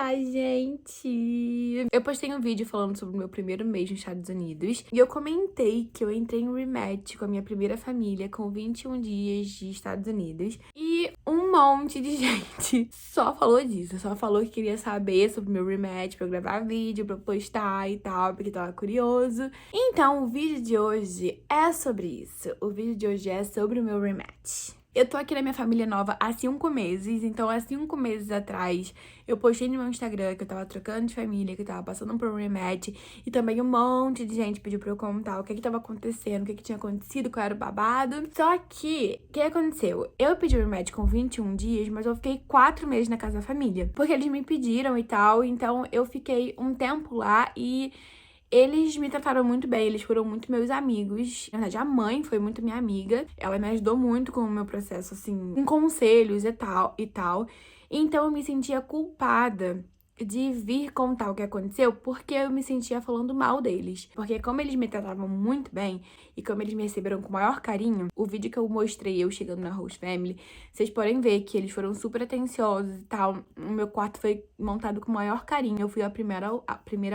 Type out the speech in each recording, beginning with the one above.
Olá, gente! Eu postei um vídeo falando sobre o meu primeiro mês nos Estados Unidos e eu comentei que eu entrei em rematch com a minha primeira família com 21 dias de Estados Unidos e um monte de gente só falou disso, só falou que queria saber sobre o meu rematch pra eu gravar vídeo, pra eu postar e tal, porque tava curioso. Então, o vídeo de hoje é sobre isso. O vídeo de hoje é sobre o meu rematch. Eu tô aqui na minha família nova há 5 meses, então há 5 meses atrás eu postei no meu Instagram que eu tava trocando de família, que eu tava passando por um rematch, e também um monte de gente pediu pra eu contar o que tava acontecendo, o que tinha acontecido, qual era o babado. Só que, o que aconteceu? Eu pedi o rematch com 21 dias, mas eu fiquei 4 meses na casa da família, porque eles me pediram e tal, então eu fiquei um tempo lá e eles me trataram muito bem, eles foram muito meus amigos. Na verdade, a mãe foi muito minha amiga. Ela me ajudou muito com o meu processo, assim, com conselhos e tal. Então, eu me sentia culpada de vir contar o que aconteceu, porque eu me sentia falando mal deles. Porque como eles me tratavam muito bem e como eles me receberam com o maior carinho, o vídeo que eu mostrei eu chegando na Host Family, vocês podem ver que eles foram super atenciosos e tal. O meu quarto foi montado com o maior carinho. Eu fui a primeira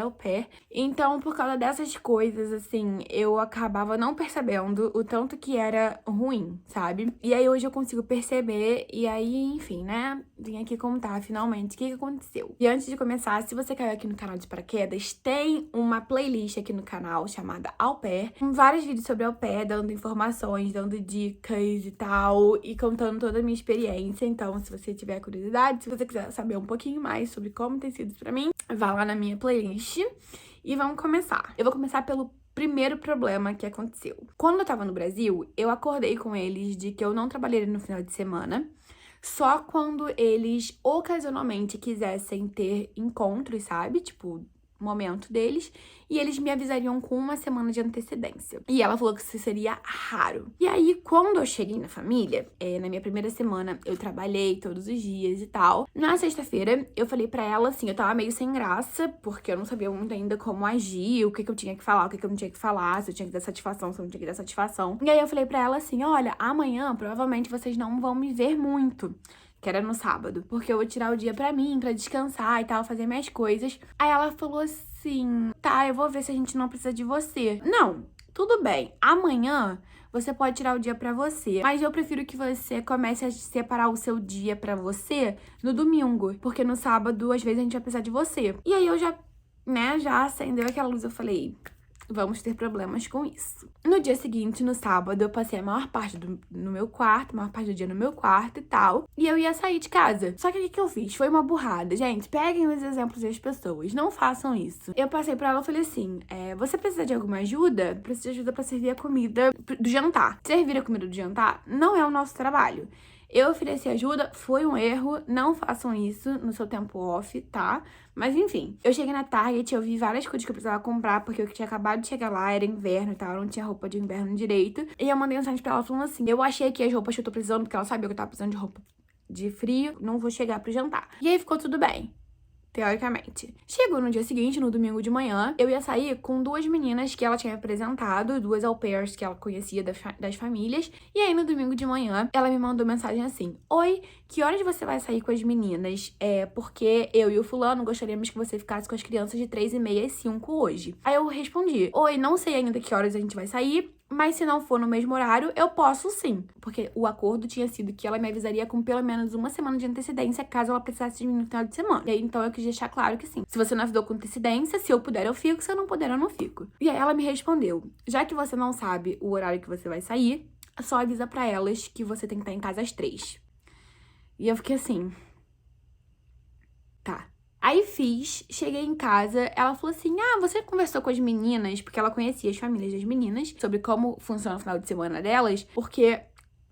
au pair. Então, por causa dessas coisas, assim, eu acabava não percebendo o tanto que era ruim, sabe? E aí hoje eu consigo perceber, e aí, enfim, né? Vim aqui contar finalmente o que aconteceu. E antes de começar, se você caiu aqui no canal de paraquedas, tem uma playlist aqui no canal chamada Au Pair, com vários vídeos sobre au pair, dando informações, dando dicas e tal, e contando toda a minha experiência. Então, se você tiver curiosidade, se você quiser saber um pouquinho mais sobre como tem sido pra mim, vá lá na minha playlist e vamos começar. Eu vou começar pelo primeiro problema que aconteceu. Quando eu tava no Brasil, eu acordei com eles de que eu não trabalharia no final de semana, só quando eles ocasionalmente quisessem ter encontros, sabe? Tipo, momento deles, e eles me avisariam com 1 semana de antecedência. E ela falou que isso seria raro. E aí, quando eu cheguei na família, na minha primeira semana, eu trabalhei todos os dias e tal. Na sexta-feira, eu falei pra ela, assim, eu tava meio sem graça, porque eu não sabia muito ainda como agir, o que eu tinha que falar, o que eu não tinha que falar, se eu tinha que dar satisfação, se eu não tinha que dar satisfação. E aí eu falei pra ela assim, olha, amanhã, provavelmente, vocês não vão me ver muito, que era no sábado, porque eu vou tirar o dia pra mim, pra descansar e tal, fazer minhas coisas. Aí ela falou assim, tá, eu vou ver se a gente não precisa de você. Não, tudo bem, amanhã você pode tirar o dia pra você, mas eu prefiro que você comece a separar o seu dia pra você no domingo, porque no sábado, às vezes, a gente vai precisar de você. E aí eu já, né, já acendeu aquela luz, eu falei, vamos ter problemas com isso. No dia seguinte, no sábado, eu passei a maior parte no meu quarto, a maior parte do dia no meu quarto e tal. E eu ia sair de casa. Só que o que eu fiz? Foi uma burrada. Gente, peguem os exemplos das pessoas. Não façam isso. Eu passei pra ela e falei assim, você precisa de alguma ajuda? Precisa de ajuda pra servir a comida do jantar. Servir a comida do jantar não é o nosso trabalho. Eu ofereci ajuda, foi um erro, não façam isso no seu tempo off, tá? Mas enfim, eu cheguei na Target, eu vi várias coisas que eu precisava comprar, porque eu tinha acabado de chegar lá, era inverno e tal, eu não tinha roupa de inverno direito. E eu mandei mensagem pra ela falando assim, eu achei que as roupas que eu tô precisando, porque ela sabia que eu tava precisando de roupa de frio, não vou chegar pro jantar. E aí ficou tudo bem, teoricamente. Chegou no dia seguinte, no domingo de manhã, eu ia sair com 2 meninas que ela tinha apresentado, 2 au pairs que ela conhecia das famílias. E aí, no domingo de manhã, ela me mandou mensagem assim, oi, que horas você vai sair com as meninas? Porque eu e o fulano gostaríamos que você ficasse com as crianças de 3h30 às 5 hoje. Aí eu respondi, oi, não sei ainda que horas a gente vai sair, mas se não for no mesmo horário, eu posso sim. Porque o acordo tinha sido que ela me avisaria com pelo menos 1 semana de antecedência, caso ela precisasse de mim no final de semana. E aí, então, eu quis deixar claro que sim. Se você não avisou com antecedência, se eu puder, eu fico. Se eu não puder, eu não fico. E aí, ela me respondeu, já que você não sabe o horário que você vai sair, só avisa pra elas que você tem que estar em casa às 3. E eu fiquei assim, tá. Aí cheguei em casa, ela falou assim, você conversou com as meninas, porque ela conhecia as famílias das meninas, sobre como funciona o final de semana delas, porque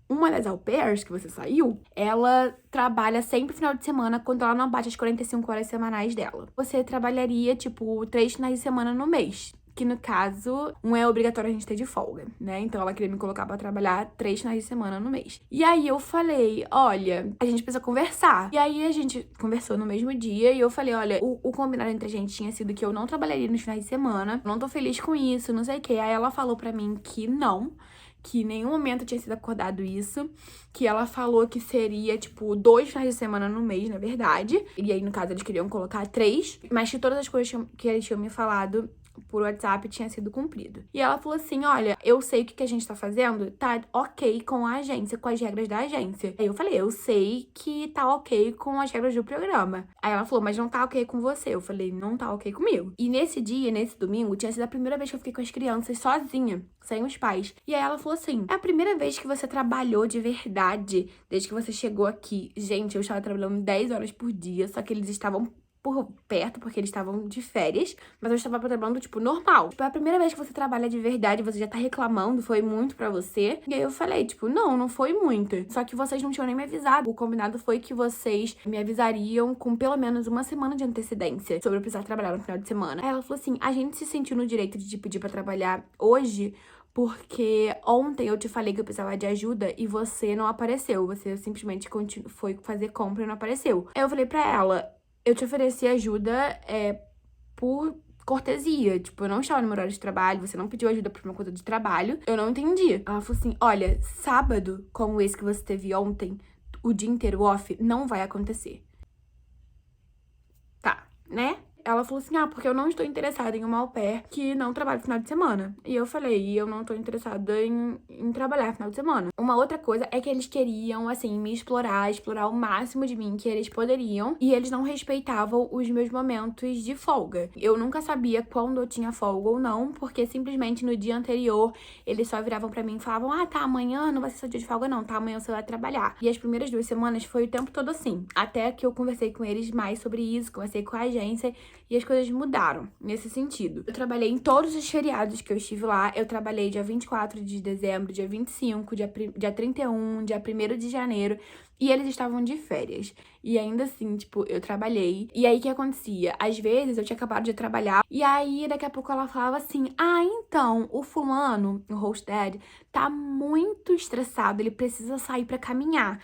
uma das au pairs que você saiu, ela trabalha sempre final de semana quando ela não bate as 45 horas semanais dela. Você trabalharia, tipo, 3 finais de semana no mês. Que no caso, um é obrigatório a gente ter de folga, né? Então ela queria me colocar pra trabalhar 3 finais de semana no mês. E aí eu falei, olha, a gente precisa conversar. E aí a gente conversou no mesmo dia e eu falei, olha, o combinado entre a gente tinha sido que eu não trabalharia nos finais de semana, não tô feliz com isso, não sei o quê. Aí ela falou pra mim que não, que em nenhum momento tinha sido acordado isso, que ela falou que seria, tipo, 2 finais de semana no mês, na verdade. E aí, no caso, eles queriam colocar 3, mas que todas as coisas que eles tinham me falado por WhatsApp tinha sido cumprido. E ela falou assim, olha, eu sei que o que a gente tá fazendo tá ok com a agência, com as regras da agência. Aí eu falei, eu sei que tá ok com as regras do programa. Aí ela falou, mas não tá ok com você. Eu falei, não tá ok comigo. E nesse dia, nesse domingo, tinha sido a primeira vez que eu fiquei com as crianças sozinha, sem os pais. E aí ela falou assim, é a primeira vez que você trabalhou de verdade desde que você chegou aqui. Gente, eu estava trabalhando 10 horas por dia, só que eles estavam por perto, porque eles estavam de férias, mas eu estava trabalhando, tipo, normal. Tipo, é a primeira vez que você trabalha de verdade, você já tá reclamando, foi muito pra você. E aí eu falei, tipo, não foi muito. Só que vocês não tinham nem me avisado. O combinado foi que vocês me avisariam com pelo menos uma semana de antecedência sobre eu precisar trabalhar no final de semana. Aí ela falou assim, a gente se sentiu no direito de te pedir pra trabalhar hoje, porque ontem eu te falei que eu precisava de ajuda e você não apareceu. Você simplesmente foi fazer compra e não apareceu. Aí eu falei pra ela, eu te ofereci ajuda por cortesia. Tipo, eu não estava no meu horário de trabalho, você não pediu ajuda por uma coisa de trabalho. Eu não entendi. Ela falou assim, olha, sábado, como esse que você teve ontem, o dia inteiro off, não vai acontecer. Tá, né? Ela falou assim, porque eu não estou interessada em uma au pair que não trabalha no final de semana. E eu falei, eu não estou interessada em trabalhar no final de semana. Uma outra coisa é que eles queriam, assim, me explorar o máximo de mim que eles poderiam. E eles não respeitavam os meus momentos de folga. Eu nunca sabia quando eu tinha folga ou não, porque simplesmente no dia anterior eles só viravam pra mim e falavam, tá, amanhã não vai ser seu dia de folga não, tá, amanhã você vai trabalhar. E as primeiras 2 semanas foi o tempo todo assim. Até que eu conversei com eles mais sobre isso, conversei com a agência, e as coisas mudaram nesse sentido. Eu trabalhei em todos os feriados que eu estive lá. Eu trabalhei dia 24 de dezembro, dia 25, dia 31, dia 1º de janeiro. E eles estavam de férias. E ainda assim, tipo, eu trabalhei. E aí, o que acontecia? Às vezes, eu tinha acabado de trabalhar. E aí, daqui a pouco, ela falava assim, então, o fulano, o host dad, tá muito estressado. Ele precisa sair pra caminhar.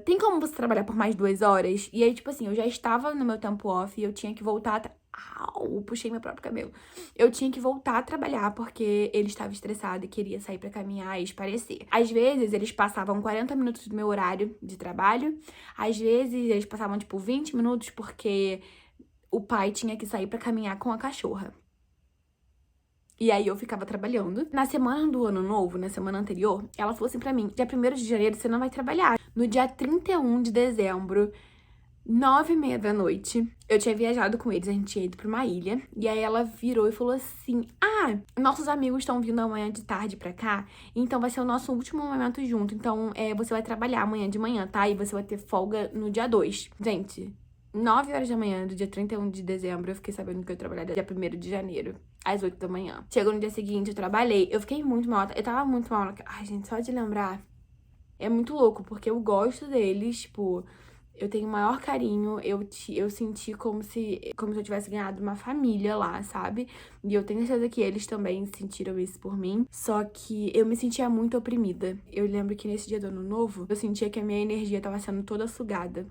Tem como você trabalhar por mais 2 horas? E aí, tipo assim, eu já estava no meu tempo off e eu tinha que voltar puxei meu próprio cabelo. Eu tinha que voltar a trabalhar porque ele estava estressado e queria sair pra caminhar e espairecer. Às vezes, eles passavam 40 minutos do meu horário de trabalho. Às vezes, eles passavam, tipo, 20 minutos porque o pai tinha que sair pra caminhar com a cachorra. E aí eu ficava trabalhando. Na semana do ano novo, na semana anterior, ela falou assim pra mim, dia 1º de janeiro você não vai trabalhar. No dia 31 de dezembro, 9h30 da noite, eu tinha viajado com eles, a gente tinha ido pra uma ilha. E aí ela virou e falou assim, nossos amigos estão vindo amanhã de tarde pra cá, então vai ser o nosso último momento junto. Então, você vai trabalhar amanhã de manhã, tá? E você vai ter folga no dia 2. Gente, 9 horas da manhã do dia 31 de dezembro, eu fiquei sabendo que eu ia trabalhar dia 1º de janeiro, às 8 da manhã. Chegou no dia seguinte, eu trabalhei, eu fiquei muito mal, eu tava muito mal. Ai, gente, só de lembrar, é muito louco, porque eu gosto deles, tipo, eu tenho o maior carinho, eu senti como se eu tivesse ganhado uma família lá, sabe? E eu tenho certeza que eles também sentiram isso por mim, só que eu me sentia muito oprimida. Eu lembro que nesse dia do ano novo, eu sentia que a minha energia tava sendo toda sugada.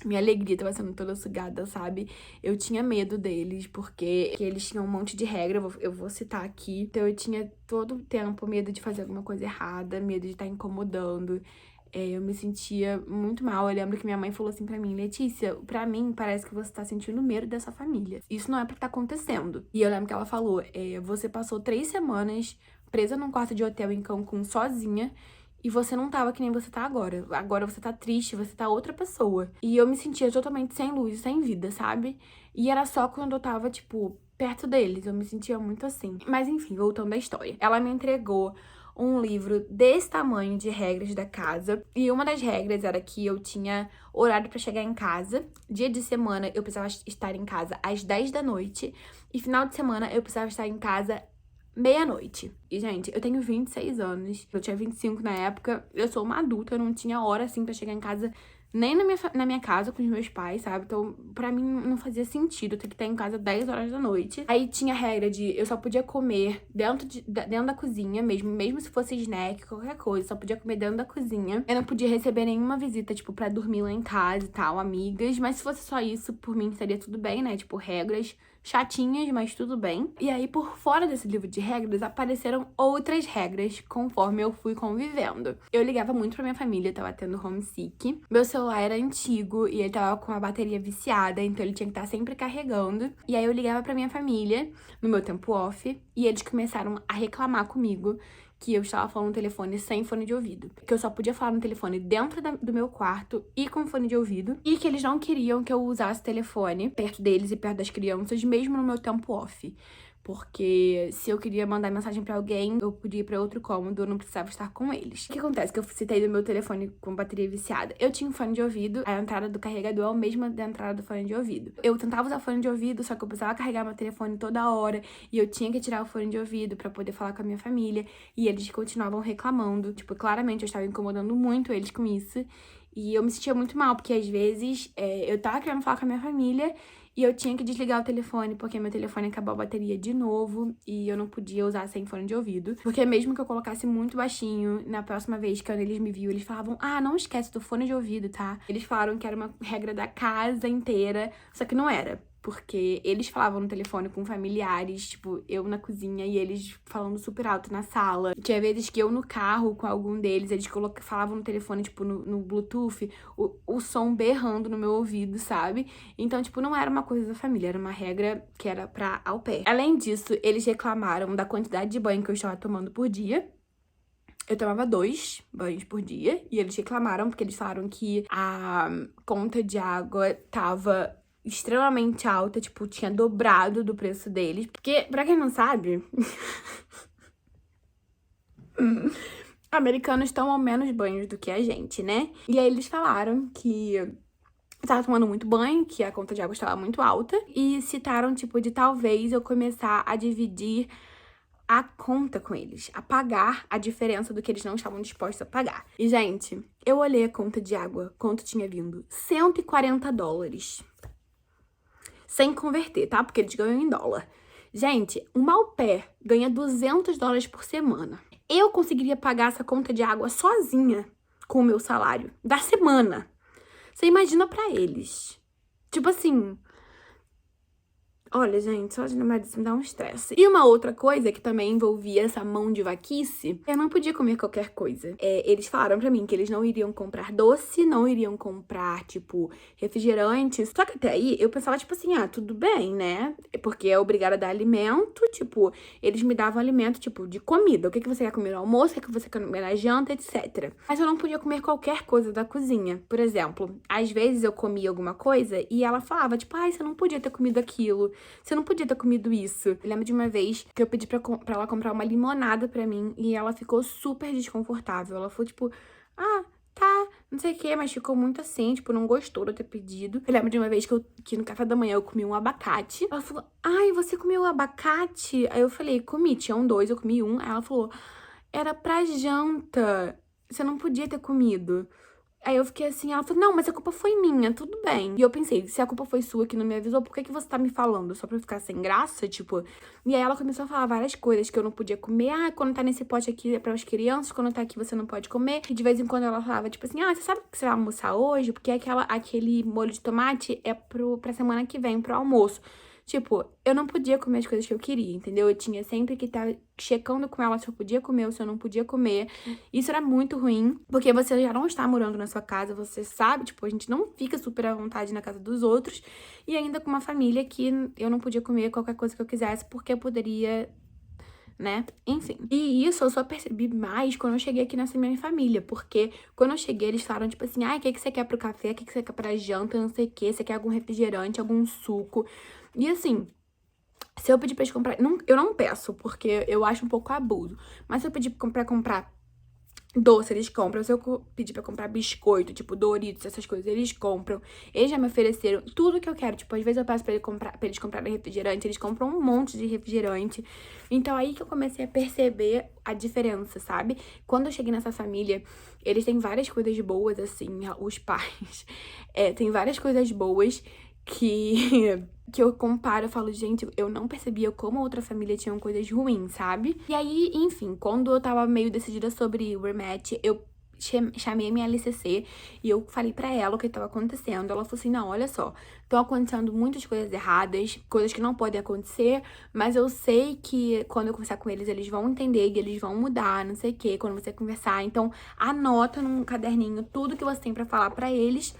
Minha alegria tava sendo toda sugada, sabe? Eu tinha medo deles, porque eles tinham um monte de regra, eu vou citar aqui. Então eu tinha todo o tempo medo de fazer alguma coisa errada, medo de estar incomodando. Eu me sentia muito mal. Eu lembro que minha mãe falou assim pra mim, Letícia, pra mim parece que você tá sentindo medo dessa família. Isso não é pra estar acontecendo. E eu lembro que ela falou, você passou 3 semanas presa num quarto de hotel em Cancún sozinha, e você não tava que nem você tá agora. Agora você tá triste, você tá outra pessoa. E eu me sentia totalmente sem luz, sem vida, sabe? E era só quando eu tava, tipo, perto deles. Eu me sentia muito assim. Mas enfim, voltando à história. Ela me entregou um livro desse tamanho de regras da casa. E uma das regras era que eu tinha horário pra chegar em casa. Dia de semana eu precisava estar em casa às 10 da noite. E final de semana eu precisava estar em casa meia-noite. E, gente, eu tenho 26 anos. Eu tinha 25 na época. Eu sou uma adulta, eu não tinha hora, assim, pra chegar em casa nem na minha casa com os meus pais, sabe? Então, pra mim, não fazia sentido ter que estar em casa 10 horas da noite. Aí tinha a regra de eu só podia comer dentro da cozinha mesmo se fosse snack, qualquer coisa. Só podia comer dentro da cozinha. Eu não podia receber nenhuma visita, tipo, pra dormir lá em casa e tal, amigas. Mas se fosse só isso, por mim, seria tudo bem, né? Tipo, regras chatinhas, mas tudo bem. E aí, por fora desse livro de regras, apareceram outras regras conforme eu fui convivendo. Eu ligava muito pra minha família, eu tava tendo homesick. Meu celular era antigo e ele tava com a bateria viciada, então ele tinha que estar sempre carregando. E aí eu ligava pra minha família, no meu tempo off, e eles começaram a reclamar comigo que eu estava falando no telefone sem fone de ouvido. Que eu só podia falar no telefone dentro do meu quarto e com fone de ouvido. E que eles não queriam que eu usasse o telefone perto deles e perto das crianças, mesmo no meu tempo off. Porque se eu queria mandar mensagem pra alguém, eu podia ir pra outro cômodo, eu não precisava estar com eles. O que acontece? Que eu citei do meu telefone com bateria viciada. Eu tinha um fone de ouvido, a entrada do carregador é a mesma da entrada do fone de ouvido. Eu tentava usar fone de ouvido, só que eu precisava carregar meu telefone toda hora, e eu tinha que tirar o fone de ouvido pra poder falar com a minha família, e eles continuavam reclamando. Tipo, claramente eu estava incomodando muito eles com isso, e eu me sentia muito mal, porque às vezes eu tava querendo falar com a minha família, e eu tinha que desligar o telefone, porque meu telefone acabou a bateria de novo e eu não podia usar sem fone de ouvido. Porque mesmo que eu colocasse muito baixinho, na próxima vez que eles me viam, eles falavam, ah, não esquece do fone de ouvido, tá? Eles falaram que era uma regra da casa inteira, só que não era. Porque eles falavam no telefone com familiares, tipo, eu na cozinha e eles falando super alto na sala. Tinha vezes que eu no carro com algum deles, eles falavam no telefone, tipo, no Bluetooth, o som berrando no meu ouvido, sabe? Então, tipo, não era uma coisa da família, era uma regra que era pra au pair. Além disso, eles reclamaram da quantidade de banho que eu estava tomando por dia. Eu tomava 2 banhos por dia e eles reclamaram porque eles falaram que a conta de água tava extremamente alta, tipo, tinha dobrado do preço deles. Porque, pra quem não sabe, americanos tomam menos banhos do que a gente, né? E aí eles falaram que tava tomando muito banho, que a conta de água estava muito alta. E citaram, tipo, de talvez eu começar a dividir a conta com eles, a pagar a diferença do que eles não estavam dispostos a pagar. E, gente, eu olhei a conta de água, quanto tinha vindo? $140. Sem converter, tá? Porque eles ganham em dólar. Gente, um au pair ganha $200 por semana. Eu conseguiria pagar essa conta de água sozinha com o meu salário da semana. Você imagina pra eles. Tipo assim... Olha, gente, só de lembrar disso me dá um estresse. E uma outra coisa que também envolvia essa mão de vaquice, eu não podia comer qualquer coisa. Eles falaram pra mim que eles não iriam comprar doce, não iriam comprar, tipo, refrigerantes. Só que até aí eu pensava, tipo assim, ah, tudo bem, né? Porque é obrigada a dar alimento, tipo, eles me davam alimento, tipo, de comida. O que você quer comer no almoço, o que você quer comer na janta, etc. Mas eu não podia comer qualquer coisa da cozinha. Por exemplo, às vezes eu comia alguma coisa e ela falava, tipo, ai, você não podia ter comido aquilo. Você não podia ter comido isso. Eu lembro de uma vez que eu pedi pra ela comprar uma limonada pra mim e ela ficou super desconfortável. Ela falou, tipo, ah, tá, não sei o que, mas ficou muito assim, tipo, não gostou de eu ter pedido. Eu lembro de uma vez que no café da manhã eu comi um abacate. Ela falou, ai, você comeu abacate? Aí eu falei, comi, tinham 2, eu comi um. Aí ela falou, era pra janta, você não podia ter comido. Aí eu fiquei assim, ela falou, não, mas a culpa foi minha, tudo bem. E eu pensei, se a culpa foi sua que não me avisou, por que você tá me falando? Só pra eu ficar sem graça, tipo? E aí ela começou a falar várias coisas que eu não podia comer. Ah, quando tá nesse pote aqui é pras crianças, quando tá aqui você não pode comer. E de vez em quando ela falava, tipo assim, ah, você sabe o que você vai almoçar hoje? Porque aquele molho de tomate é pra semana que vem, pro almoço. Tipo, eu não podia comer as coisas que eu queria, entendeu? Eu tinha sempre que estar checando com ela se eu podia comer ou se eu não podia comer. Isso era muito ruim, porque você já não está morando na sua casa, você sabe, tipo, a gente não fica super à vontade na casa dos outros. E ainda com uma família que eu não podia comer qualquer coisa que eu quisesse, porque eu poderia, né? Enfim. E isso eu só percebi mais quando eu cheguei aqui nessa minha família. Porque quando eu cheguei, eles falaram, tipo assim, ai, o que você quer pro café? O que você quer pra janta? Não sei o que. Você quer algum refrigerante, algum suco? E assim, se eu pedir pra eles comprar... eu não peço, porque eu acho um pouco abuso. Mas se eu pedir pra comprar Doce, eles compram. Se eu pedir pra comprar biscoito, tipo Doritos, essas coisas, eles compram. Eles já me ofereceram tudo que eu quero. Tipo, às vezes eu peço pra eles comprarem refrigerante, eles compram um monte de refrigerante. Então, aí que eu comecei a perceber a diferença, sabe? Quando eu cheguei nessa família, eles têm várias coisas boas, assim, os pais. Tem várias coisas boas que eu comparo, eu falo, gente, eu não percebia como a outra família tinha coisas ruins, sabe? E aí, enfim, quando eu tava meio decidida sobre o rematch, eu chamei a minha LCC e eu falei pra ela o que tava acontecendo. Ela falou assim, não, olha só, estão acontecendo muitas coisas erradas, coisas que não podem acontecer, mas eu sei que quando eu conversar com eles, eles vão entender e eles vão mudar, não sei o quê, quando você conversar. Então, anota num caderninho tudo que você tem pra falar pra eles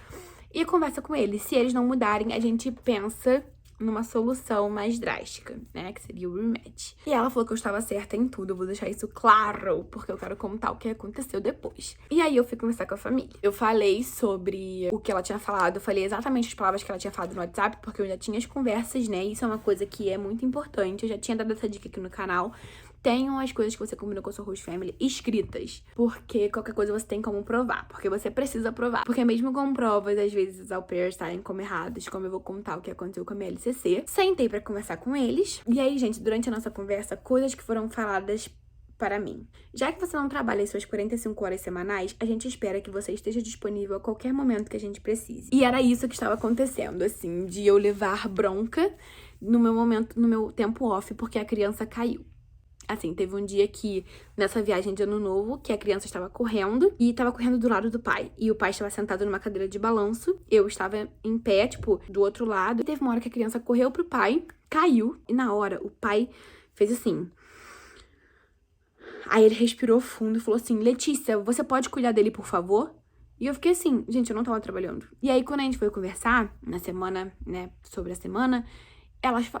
e conversa com eles. Se eles não mudarem, a gente pensa numa solução mais drástica, né? Que seria o rematch. E ela falou que eu estava certa em tudo. Eu vou deixar isso claro, porque eu quero contar o que aconteceu depois. E aí eu fui conversar com a família. Eu falei sobre o que ela tinha falado. Eu falei exatamente as palavras que ela tinha falado no WhatsApp, porque eu já tinha as conversas, né? Isso é uma coisa que é muito importante. Eu já tinha dado essa dica aqui no canal. Tenham as coisas que você combinou com a sua host family escritas. Porque qualquer coisa você tem como provar. Porque você precisa provar. Porque mesmo com provas, às vezes os au pairs estarem como errados, como eu vou contar o que aconteceu com a minha LCC. Sentei pra conversar com eles. E aí, gente, durante a nossa conversa, coisas que foram faladas para mim. Já que você não trabalha em suas 45 horas semanais, a gente espera que você esteja disponível a qualquer momento que a gente precise. E era isso que estava acontecendo, assim, de eu levar bronca no meu tempo off, porque a criança caiu. Assim, teve um dia que, nessa viagem de ano novo, que a criança estava correndo e estava correndo do lado do pai. E o pai estava sentado numa cadeira de balanço, eu estava em pé, tipo, do outro lado. E teve uma hora que a criança correu pro pai, caiu, e na hora o pai fez assim. Aí ele respirou fundo e falou assim, Letícia, você pode cuidar dele, por favor? E eu fiquei assim, gente, eu não tava trabalhando. E aí, quando a gente foi conversar, na semana, né, sobre a semana,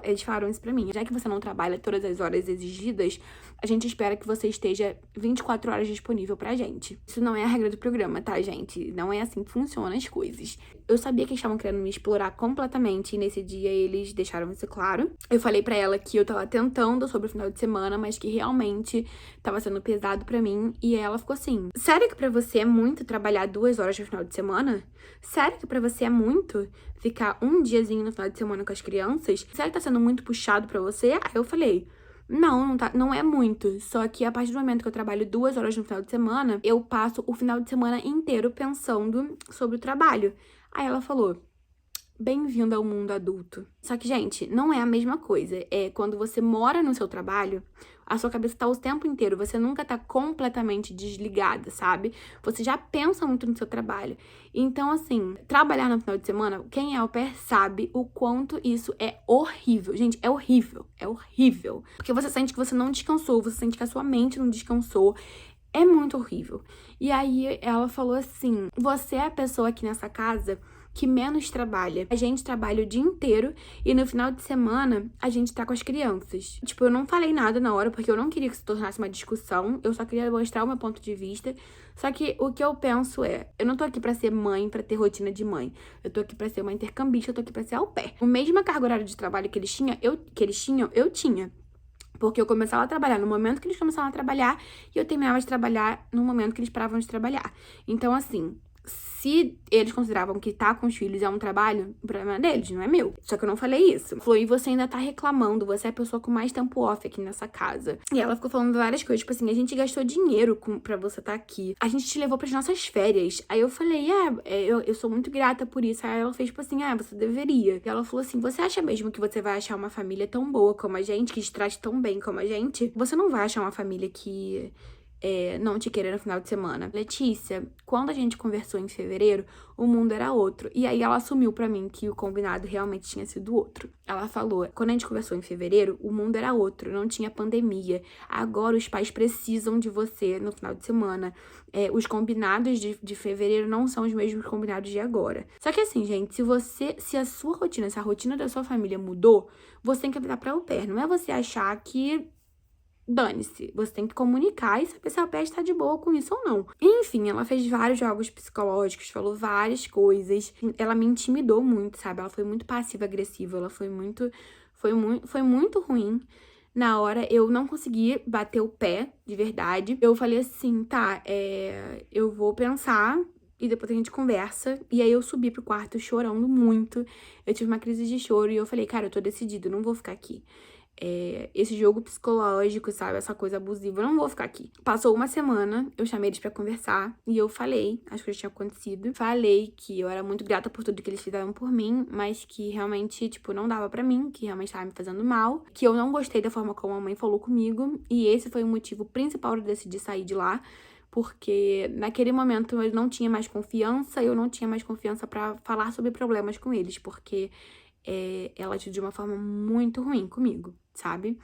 eles falaram isso pra mim. Já que você não trabalha todas as horas exigidas, a gente espera que você esteja 24 horas disponível pra gente. Isso não é a regra do programa, tá, gente? Não é assim que funcionam as coisas. Eu sabia que eles estavam querendo me explorar completamente e nesse dia eles deixaram isso claro. Eu falei pra ela que eu tava tentando sobre o final de semana, mas que realmente tava sendo pesado pra mim. E ela ficou assim, sério que pra você é muito trabalhar 2 horas no final de semana? Sério que pra você é muito ficar um diazinho no final de semana com as crianças? Sério que tá sendo muito puxado pra você? Aí eu falei, não tá, não é muito. Só que a partir do momento que eu trabalho 2 horas no final de semana, eu passo o final de semana inteiro pensando sobre o trabalho. Aí ela falou, bem-vindo ao mundo adulto. Só que, gente, não é a mesma coisa. É quando você mora no seu trabalho, a sua cabeça tá o tempo inteiro, você nunca tá completamente desligada, sabe? Você já pensa muito no seu trabalho. Então, assim, trabalhar no final de semana, quem é au pair sabe o quanto isso é horrível. Gente, é horrível. É horrível. Porque você sente que você não descansou, você sente que a sua mente não descansou. É muito horrível. E aí ela falou assim, você é a pessoa aqui nessa casa que menos trabalha. A gente trabalha o dia inteiro e no final de semana a gente tá com as crianças. Tipo, eu não falei nada na hora porque eu não queria que se tornasse uma discussão, eu só queria mostrar o meu ponto de vista. Só que o que eu penso é, eu não tô aqui pra ser mãe, pra ter rotina de mãe. Eu tô aqui pra ser uma intercambista, eu tô aqui pra ser au pair. O mesma carga horária de trabalho que eles tinham, eu tinha. Porque eu começava a trabalhar no momento que eles começavam a trabalhar e eu terminava de trabalhar no momento que eles paravam de trabalhar. Então, assim, se eles consideravam que tá com os filhos é um trabalho, o problema é deles, não é meu. Só que eu não falei isso. Falou, e você ainda tá reclamando, você é a pessoa com mais tempo off aqui nessa casa. E ela ficou falando várias coisas, tipo assim, a gente gastou dinheiro pra você tá aqui. A gente te levou pras nossas férias. Aí eu falei, eu sou muito grata por isso. Aí ela fez, tipo assim, você deveria. E ela falou assim, você acha mesmo que você vai achar uma família tão boa como a gente, que te trate tão bem como a gente? Você não vai achar uma família que não te querer no final de semana. Letícia, quando a gente conversou em fevereiro, o mundo era outro. E aí ela assumiu pra mim que o combinado realmente tinha sido outro. Ela falou, quando a gente conversou em fevereiro, o mundo era outro, não tinha pandemia. Agora os pais precisam de você no final de semana. Os combinados de fevereiro não são os mesmos combinados de agora. Só que assim, gente, se a sua rotina, se a rotina da sua família mudou, você tem que avisar pra au pair. Não é você achar que dane-se, você tem que comunicar e saber se a au pair está de boa com isso ou não. Enfim, ela fez vários jogos psicológicos, falou várias coisas. Ela me intimidou muito, sabe? Ela foi muito passiva-agressiva, ela foi muito ruim. Na hora, eu não consegui bater o pé, de verdade. Eu falei assim, tá, eu vou pensar e depois a gente conversa. E aí eu subi pro quarto chorando muito. Eu tive uma crise de choro e eu falei, cara, eu tô decidida, eu não vou ficar aqui. Esse jogo psicológico, sabe? Essa coisa abusiva, eu não vou ficar aqui. Passou uma semana, eu chamei eles pra conversar e eu falei as coisas que tinham acontecido. Falei que eu era muito grata por tudo que eles fizeram por mim, mas que realmente, tipo, não dava pra mim, que realmente tava me fazendo mal, que eu não gostei da forma como a mãe falou comigo e esse foi o motivo principal de eu decidir sair de lá. Porque naquele momento eu não tinha mais confiança, eu não tinha mais confiança pra falar sobre problemas com eles, porque ela agiu de uma forma muito ruim comigo, sabe?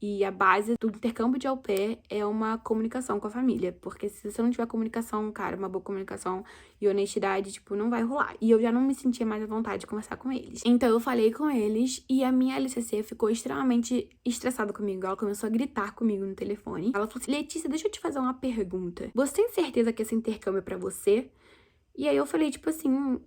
E a base do intercâmbio de au pair é uma comunicação com a família. Porque se você não tiver comunicação, cara, uma boa comunicação e honestidade, tipo, não vai rolar. E eu já não me sentia mais à vontade de conversar com eles. Então eu falei com eles e a minha LCC ficou extremamente estressada comigo. Ela começou a gritar comigo no telefone. Ela falou assim, Letícia, deixa eu te fazer uma pergunta. Você tem certeza que esse intercâmbio é pra você? E aí eu falei, tipo assim,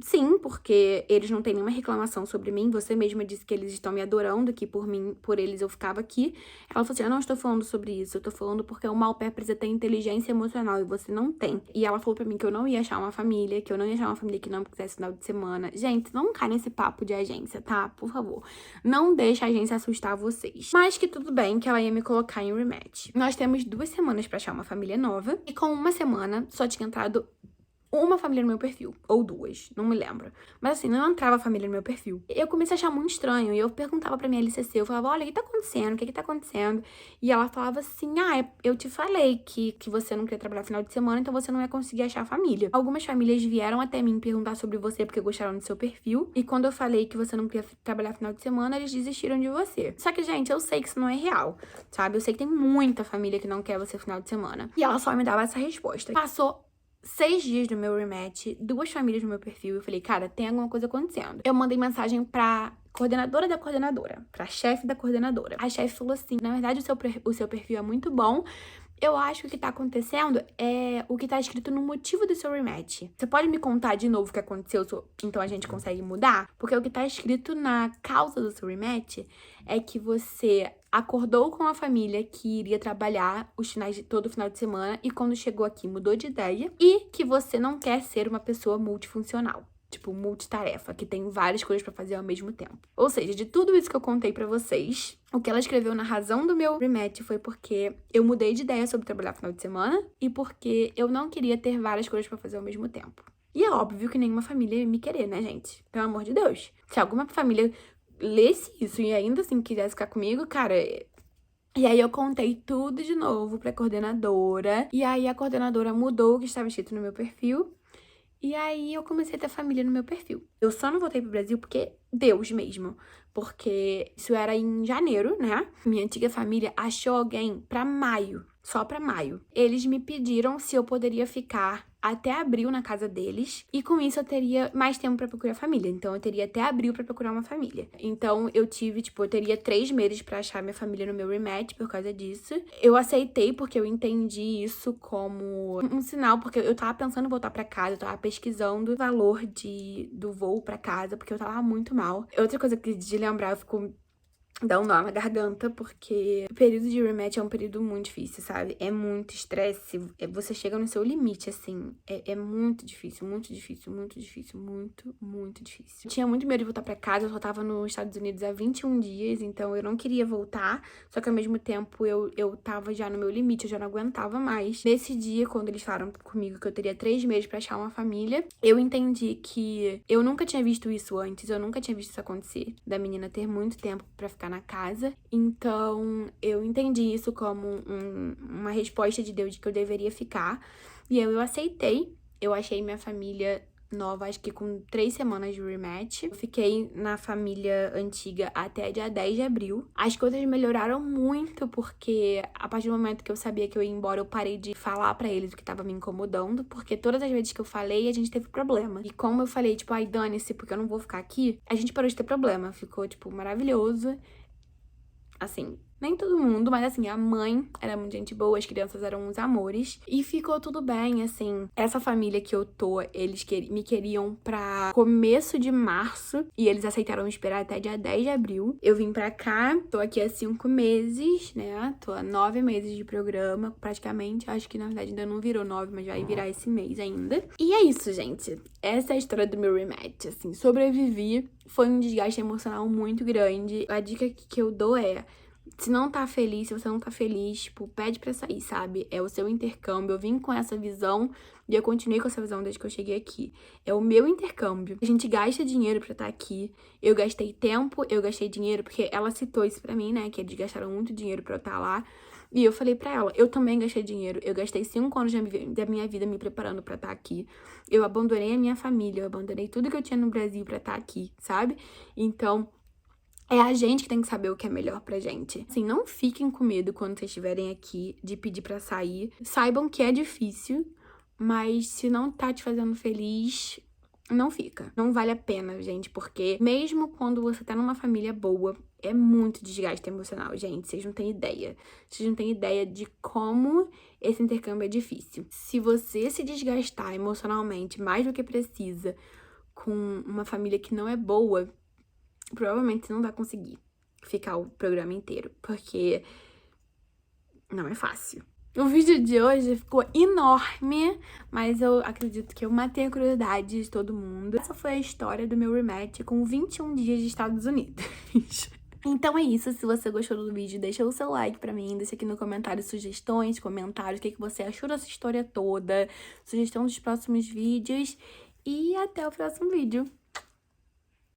sim, porque eles não têm nenhuma reclamação sobre mim. Você mesma disse que eles estão me adorando, que por mim, por eles eu ficava aqui. Ela falou assim, eu não estou falando sobre isso, eu tô falando porque o au pair precisa ter inteligência emocional e você não tem. E ela falou pra mim que eu não ia achar uma família, que eu não ia achar uma família que não quisesse final de semana. Gente, não cai nesse papo de agência, tá? Por favor. Não deixa a agência assustar vocês. Mas que tudo bem que ela ia me colocar em rematch. Nós temos 2 semanas pra achar uma família nova. E com uma semana só tinha entrado uma família no meu perfil, ou 2, não me lembro. Mas assim, não entrava família no meu perfil. Eu comecei a achar muito estranho, e eu perguntava pra minha LCC, eu falava, olha, o que tá acontecendo? O que tá acontecendo? E ela falava assim, eu te falei que você não queria trabalhar final de semana, então você não ia conseguir achar a família. Algumas famílias vieram até mim perguntar sobre você, porque gostaram do seu perfil, e quando eu falei que você não queria trabalhar final de semana, eles desistiram de você. Só que, gente, eu sei que isso não é real, sabe? Eu sei que tem muita família que não quer você final de semana. E ela só me dava essa resposta. Passou 6 dias do meu rematch, 2 famílias no meu perfil. Eu falei, cara, tem alguma coisa acontecendo. Eu mandei mensagem pra coordenadora da coordenadora, pra chefe da coordenadora. A chefe falou assim, na verdade o seu perfil é muito bom. Eu acho que o que tá acontecendo é o que tá escrito no motivo do seu rematch. Você pode me contar de novo o que aconteceu, então a gente consegue mudar? Porque o que tá escrito na causa do seu rematch é que você acordou com a família que iria trabalhar todo final de semana e quando chegou aqui mudou de ideia e que você não quer ser uma pessoa multifuncional. Tipo, multitarefa, que tem várias coisas pra fazer ao mesmo tempo. Ou seja, de tudo isso que eu contei pra vocês, o que ela escreveu na razão do meu rematch foi porque eu mudei de ideia sobre trabalhar final de semana e porque eu não queria ter várias coisas pra fazer ao mesmo tempo. E é óbvio que nenhuma família ia me querer, né, gente? Pelo amor de Deus. Se alguma família lesse isso e ainda assim quisesse ficar comigo, cara... E aí eu contei tudo de novo pra coordenadora. E aí a coordenadora mudou o que estava escrito no meu perfil. E aí eu comecei a ter família no meu perfil. Eu só não voltei pro Brasil porque Deus mesmo. Porque isso era em janeiro, né? Minha antiga família achou alguém pra maio. Só pra maio. Eles me pediram se eu poderia ficar até abril na casa deles. E com isso eu teria mais tempo pra procurar família. Então eu teria até abril pra procurar uma família. Então eu teria 3 meses pra achar minha família no meu rematch por causa disso. Eu aceitei porque eu entendi isso como um sinal, porque eu tava pensando em voltar pra casa, eu tava pesquisando o valor do voo pra casa, porque eu tava muito mal. Outra coisa que de lembrar, eu fico dá um nó na garganta, porque o período de rematch é um período muito difícil, sabe? É muito estresse, você chega no seu limite, assim. É muito difícil, muito difícil, muito difícil, muito, muito difícil. Eu tinha muito medo de voltar pra casa, eu só tava nos Estados Unidos há 21 dias, então eu não queria voltar, só que ao mesmo tempo eu tava já no meu limite, eu já não aguentava mais. Nesse dia, quando eles falaram comigo que eu teria 3 meses pra achar uma família, eu entendi que eu nunca tinha visto isso antes, eu nunca tinha visto isso acontecer, da menina ter muito tempo pra ficar na casa. Então, eu entendi isso como uma resposta de Deus de que eu deveria ficar. E eu aceitei. Eu achei minha família nova, acho que com 3 semanas de rematch. Eu fiquei na família antiga até dia 10 de abril. As coisas melhoraram muito, porque a partir do momento que eu sabia que eu ia embora, eu parei de falar pra eles o que tava me incomodando, porque todas as vezes que eu falei, a gente teve problema. E como eu falei, tipo, ai, dane-se, porque eu não vou ficar aqui, a gente parou de ter problema. Ficou, tipo, maravilhoso. Assim, Nem todo mundo, mas assim, a mãe era muito gente boa, as crianças eram uns amores. E ficou tudo bem, assim. Essa família que eu tô, eles me queriam pra começo de março. E eles aceitaram esperar até dia 10 de abril. Eu vim pra cá, tô aqui há 5 meses, né? Tô há 9 meses de programa, praticamente. Acho que na verdade ainda não virou 9, mas vai virar esse mês ainda. E é isso, gente. Essa é a história do meu rematch, assim. Sobrevivi. Foi um desgaste emocional muito grande. A dica que eu dou é: se não tá feliz, se você não tá feliz, tipo, pede pra sair, sabe? É o seu intercâmbio. Eu vim com essa visão e eu continuei com essa visão desde que eu cheguei aqui. É o meu intercâmbio. A gente gasta dinheiro pra estar aqui. Eu gastei tempo, eu gastei dinheiro, porque ela citou isso pra mim, né? Que eles gastaram muito dinheiro pra eu estar lá. E eu falei pra ela, eu também gastei dinheiro. Eu gastei 5 anos da minha vida me preparando pra estar aqui. Eu abandonei a minha família, eu abandonei tudo que eu tinha no Brasil pra estar aqui, sabe? Então, é a gente que tem que saber o que é melhor pra gente. Assim, não fiquem com medo quando vocês estiverem aqui de pedir pra sair. Saibam que é difícil, mas se não tá te fazendo feliz, não fica. Não vale a pena, gente, porque mesmo quando você tá numa família boa, é muito desgaste emocional, gente. Vocês não têm ideia. Vocês não têm ideia de como esse intercâmbio é difícil. Se você se desgastar emocionalmente mais do que precisa com uma família que não é boa, provavelmente você não vai conseguir ficar o programa inteiro, porque não é fácil. O vídeo de hoje ficou enorme, mas eu acredito que eu matei a curiosidade de todo mundo. Essa foi a história do meu rematch com 21 dias de Estados Unidos. Então é isso, se você gostou do vídeo, deixa o seu like pra mim, deixa aqui no comentário sugestões, comentários, o que você achou dessa história toda, sugestão dos próximos vídeos, e até o próximo vídeo.